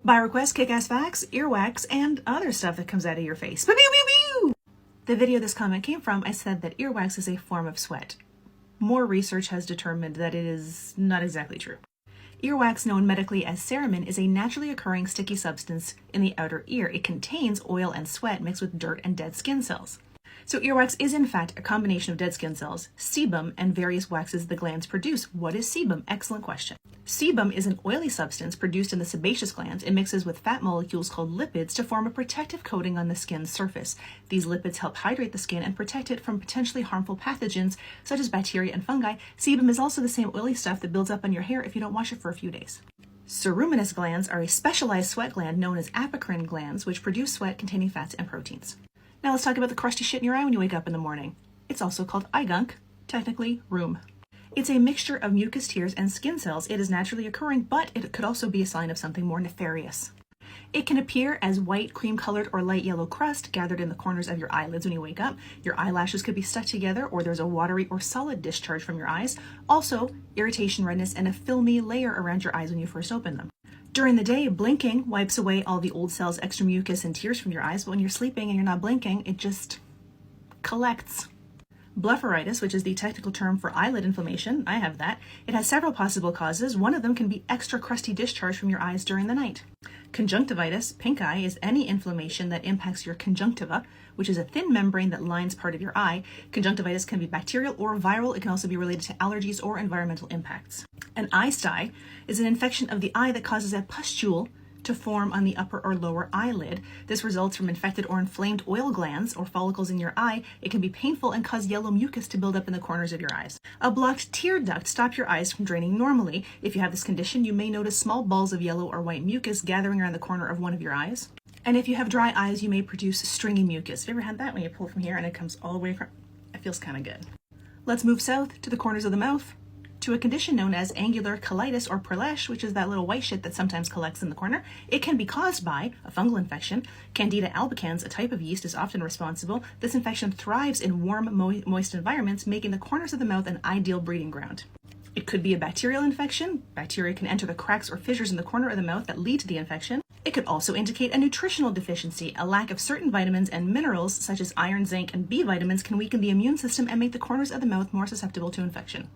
By request, kick-ass facts, earwax, and other stuff that comes out of your face. Pew, pew, pew, pew! The video this comment came from, I said that earwax is a form of sweat. More research has determined that it is not exactly true. Earwax, known medically as cerumen, is a naturally occurring sticky substance in the outer ear. It contains oil and sweat mixed with dirt and dead skin cells. So earwax is in fact a combination of dead skin cells, sebum, and various waxes the glands produce. What is sebum? Excellent question. Sebum is an oily substance produced in the sebaceous glands. It mixes with fat molecules called lipids to form a protective coating on the skin's surface. These lipids help hydrate the skin and protect it from potentially harmful pathogens such as bacteria and fungi. Sebum is also the same oily stuff that builds up on your hair if you don't wash it for a few days. Ceruminous glands are a specialized sweat gland known as apocrine glands, which produce sweat containing fats and proteins. Now let's talk about the crusty shit in your eye when you wake up in the morning. It's also called eye gunk, technically rheum. It's a mixture of mucus tears and skin cells. It is naturally occurring, but it could also be a sign of something more nefarious. It can appear as white, cream-colored, or light yellow crust gathered in the corners of your eyelids when you wake up. Your eyelashes could be stuck together, or there's a watery or solid discharge from your eyes. Also, irritation, redness, and a filmy layer around your eyes when you first open them. During the day, blinking wipes away all the old cells, extra mucus, and tears from your eyes, but when you're sleeping and you're not blinking, it just collects. Blepharitis, which is the technical term for eyelid inflammation, I have that. It has several possible causes. One of them can be extra crusty discharge from your eyes during the night. Conjunctivitis, pink eye, is any inflammation that impacts your conjunctiva, which is a thin membrane that lines part of your eye. Conjunctivitis can be bacterial or viral. It can also be related to allergies or environmental impacts. An eye sty is an infection of the eye that causes a pustule to form on the upper or lower eyelid. This results from infected or inflamed oil glands or follicles in your eye. It can be painful and cause yellow mucus to build up in the corners of your eyes. A blocked tear duct stops your eyes from draining normally. If you have this condition, you may notice small balls of yellow or white mucus gathering around the corner of one of your eyes. And if you have dry eyes, you may produce stringy mucus. Have you ever had that when you pull from here and it comes all the way across? It feels kind of good. Let's move south to the corners of the mouth, to a condition known as angular cheilitis or perleche, which is that little white shit that sometimes collects in the corner. It can be caused by a fungal infection. Candida albicans, a type of yeast, is often responsible. This infection thrives in warm, moist environments, making the corners of the mouth an ideal breeding ground. It could be a bacterial infection. Bacteria can enter the cracks or fissures in the corner of the mouth that lead to the infection. It could also indicate a nutritional deficiency. A lack of certain vitamins and minerals, such as iron, zinc, and B vitamins, can weaken the immune system and make the corners of the mouth more susceptible to infection.